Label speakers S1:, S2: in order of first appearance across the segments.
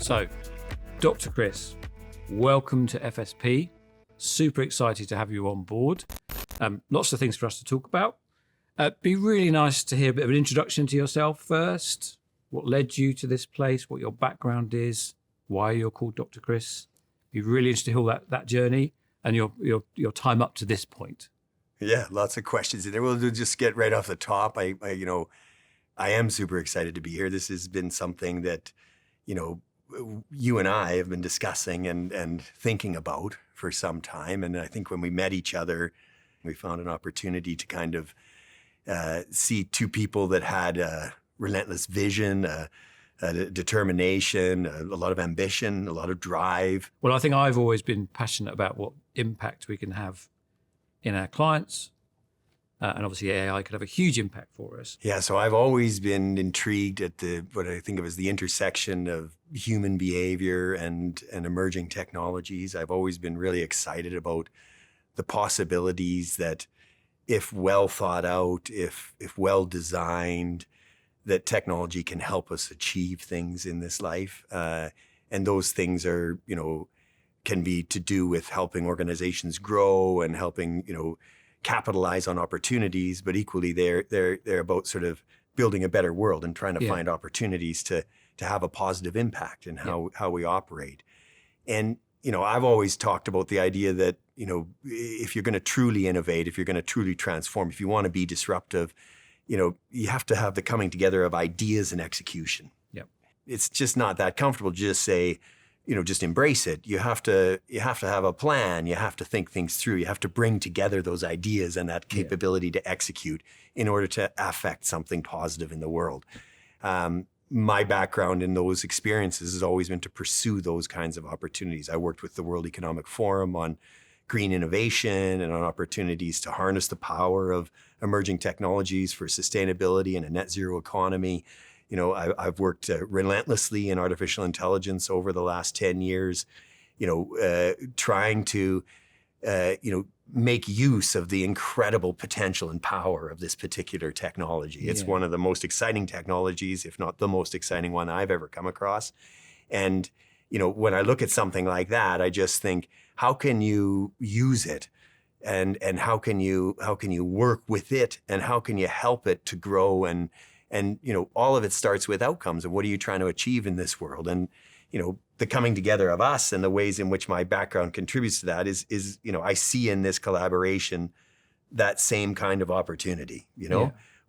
S1: So, Dr. Chris, welcome to FSP. Super excited to have you on board. Lots of things for us to talk about. Be really nice to hear a bit of an introduction to yourself first. What led you to this place, what your background is, why you're called Dr. Chris. Be really interested to hear that journey and your time up to this point.
S2: Yeah, lots of questions in there. We'll just get right off the top. I am super excited to be here. This has been something that, you and I have been discussing and thinking about for some time. And I think when we met each other, we found an opportunity to kind of see two people that had a relentless vision, a determination, a lot of ambition, a lot of drive.
S1: Well, I think I've always been passionate about what impact we can have in our clients. And obviously AI could have a huge impact for us.
S2: Yeah, so I've always been intrigued at what I think of as the intersection of human behavior and emerging technologies. I've always been really excited about the possibilities that, if well thought out, if well designed, that technology can help us achieve things in this life. And those things are, can be to do with helping organizations grow and helping, capitalize on opportunities, but equally they're about sort of building a better world and trying to find opportunities to have a positive impact in how we operate. And, I've always talked about the idea that, if you're going to truly innovate, if you're going to truly transform, if you want to be disruptive, you have to have the coming together of ideas and execution.
S1: Yep.
S2: It's just not that comfortable to just say, just embrace it. You have to have a plan. You have to think things through. You have to bring together those ideas and that capability to execute in order to affect something positive in the world. My background in those experiences has always been to pursue those kinds of opportunities. I worked with the World Economic Forum on green innovation and on opportunities to harness the power of emerging technologies for sustainability and a net zero economy. I've worked relentlessly in artificial intelligence over the last 10 years, trying to, make use of the incredible potential and power of this particular technology. It's one of the most exciting technologies, if not the most exciting one I've ever come across. And, when I look at something like that, I just think, how can you use it? And how can you work with it? And how can you help it to grow? And all of it starts with outcomes. And what are you trying to achieve in this world? And, the coming together of us and the ways in which my background contributes to that is I see in this collaboration that same kind of opportunity.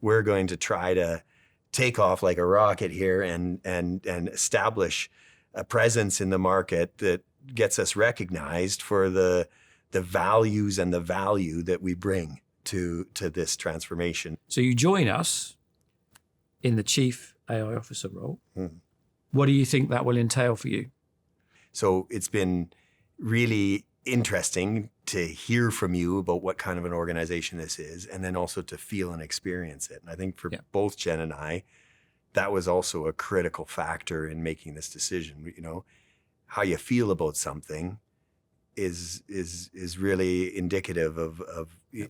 S2: We're going to try to take off like a rocket here and establish a presence in the market that gets us recognized for the values and the value that we bring to this transformation.
S1: So you join us in the Chief AI Officer role. What do you think that will entail for you?
S2: So it's been really interesting to hear from you about what kind of an organization this is, and then also to feel and experience it. And I think for both Jen and I, that was also a critical factor in making this decision. How you feel about something is really indicative of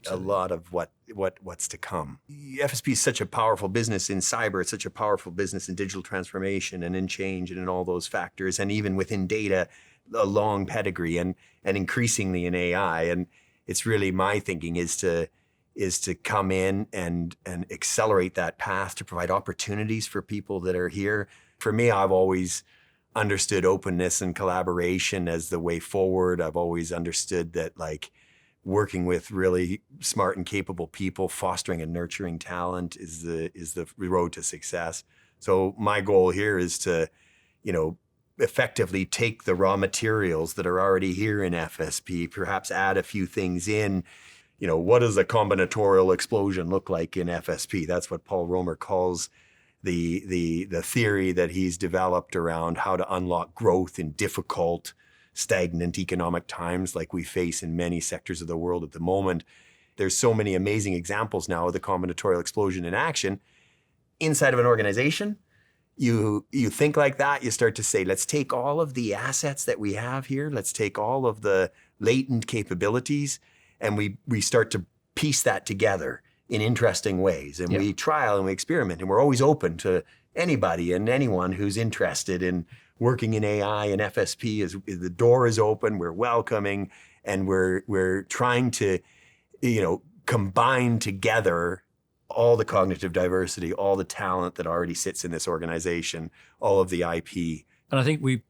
S2: a lot of what's to come. FSP is such a powerful business in cyber. It's such a powerful business in digital transformation and in change and in all those factors. And even within data, a long pedigree and increasingly in AI. And it's really my thinking is to come in and accelerate that path to provide opportunities for people that are here. For me, I've always understood openness and collaboration as the way forward. I've always understood that working with really smart and capable people, fostering and nurturing talent is the road to success. So my goal here is to, effectively take the raw materials that are already here in FSP, perhaps add a few things in. What does a combinatorial explosion look like in FSP? That's what Paul Romer calls the theory that he's developed around how to unlock growth in difficult, stagnant economic times like we face in many sectors of the world at the moment. There's so many amazing examples now of the combinatorial explosion in action. Inside of an organization, you think like that, you start to say, let's take all of the assets that we have here, let's take all of the latent capabilities, and we start to piece that together in interesting ways. And we trial and we experiment, and we're always open to anybody and anyone who's interested in working in AI and FSP is the door is open. We're welcoming, and we're trying to, combine together all the cognitive diversity, all the talent that already sits in this organization, all of the IP.
S1: And I think we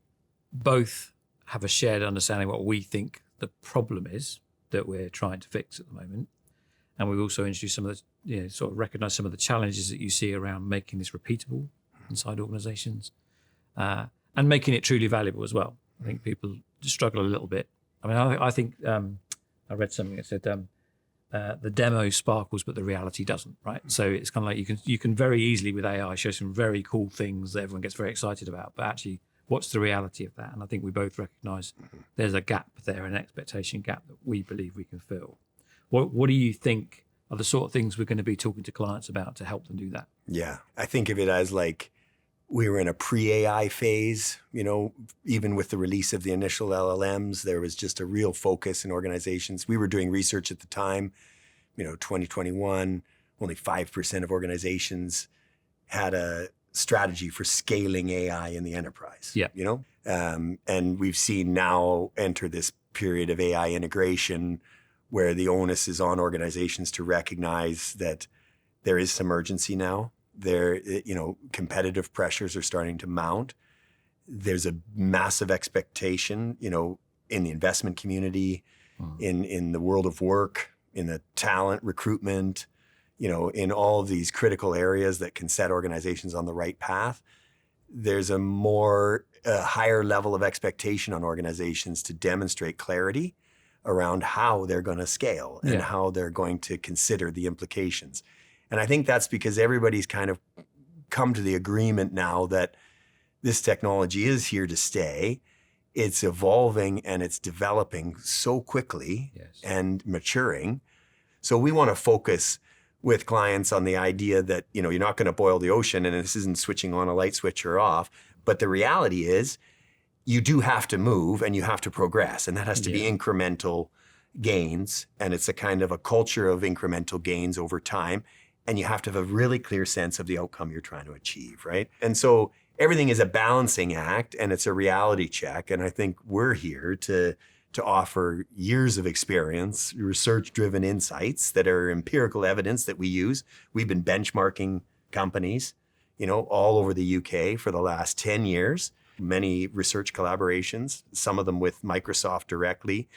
S1: both have a shared understanding what we think the problem is that we're trying to fix at the moment. And we've also introduced some of the, sort of recognize some of the challenges that you see around making this repeatable inside organizations and making it truly valuable as well. I think people struggle a little bit. I mean, I think I read something that said the demo sparkles, but the reality doesn't, right? So it's kind of like you can very easily with AI show some very cool things that everyone gets very excited about, but actually what's the reality of that? And I think we both recognize there's a gap there, an expectation gap that we believe we can fill. What do you think are the sort of things we're going to be talking to clients about to help them do that?
S2: Yeah, I think of it as like we were in a pre-AI phase, even with the release of the initial LLMs, there was just a real focus in organizations. We were doing research at the time, 2021, only 5% of organizations had a strategy for scaling AI in the enterprise.
S1: Yeah.
S2: And we've seen now enter this period of AI integration where the onus is on organizations to recognize that there is some urgency now. Competitive pressures are starting to mount. There's a massive expectation, in the investment community, in the world of work, in the talent recruitment, in all of these critical areas that can set organizations on the right path. There's a higher level of expectation on organizations to demonstrate clarity around how they're going to scale and how they're going to consider the implications. And I think that's because everybody's kind of come to the agreement now that this technology is here to stay. It's evolving and it's developing so quickly and maturing. So we want to focus with clients on the idea that, you're not going to boil the ocean and this isn't switching on a light switch or off. But the reality is you do have to move and you have to progress, and that has to be incremental gains. And it's a kind of a culture of incremental gains over time. And you have to have a really clear sense of the outcome you're trying to achieve, right? And so everything is a balancing act and it's a reality check. And I think we're here to offer years of experience, research-driven insights that are empirical evidence that we use. We've been benchmarking companies, all over the UK for the last 10 years, many research collaborations, some of them with Microsoft directly,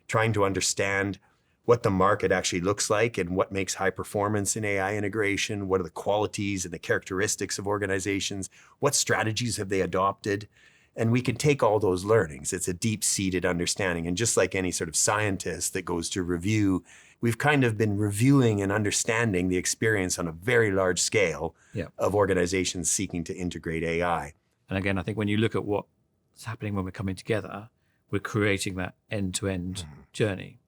S2: trying to understand what the market actually looks like and what makes high performance in AI integration. What are the qualities and the characteristics of organizations? What strategies have they adopted? And we can take all those learnings. It's a deep-seated understanding. And just like any sort of scientist that goes to review, we've kind of been reviewing and understanding the experience on a very large scale of organizations seeking to integrate AI.
S1: And again, I think when you look at what's happening when we're coming together, we're creating that end-to-end journey,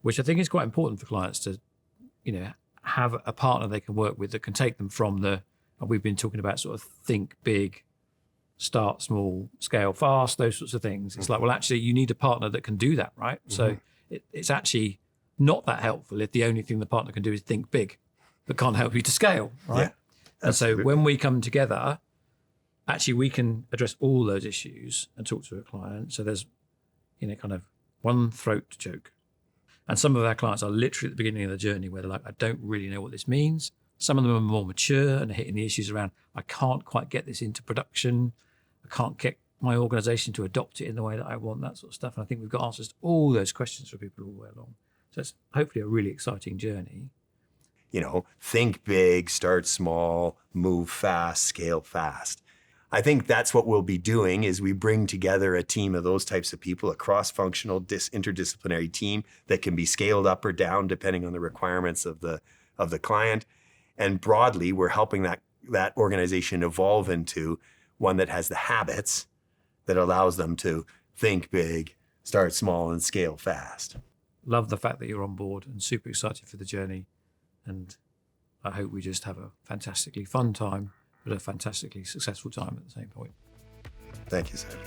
S1: which I think is quite important for clients to, have a partner they can work with that can take them from we've been talking about sort of think big, start small, scale fast, those sorts of things. It's like, well, actually, you need a partner that can do that, right? So it's actually not that helpful if the only thing the partner can do is think big, but can't help you to scale, right?
S2: Yeah,
S1: and so when we come together, actually, we can address all those issues and talk to a client. So there's, kind of one throat to choke. And some of our clients are literally at the beginning of the journey where they're like, I don't really know what this means. Some of them are more mature and are hitting the issues around, I can't quite get this into production. I can't get my organization to adopt it in the way that I want, that sort of stuff. And I think we've got answers to all those questions for people all the way along. So it's hopefully a really exciting journey.
S2: Think big, start small, move fast, scale fast. I think that's what we'll be doing is we bring together a team of those types of people, a cross-functional, interdisciplinary team that can be scaled up or down depending on the requirements of the client. And broadly, we're helping that organization evolve into one that has the habits that allows them to think big, start small, and scale fast.
S1: Love the fact that you're on board and super excited for the journey. And I hope we just have a fantastically fun time, but a fantastically successful time at the same point.
S2: Thank you, Sam.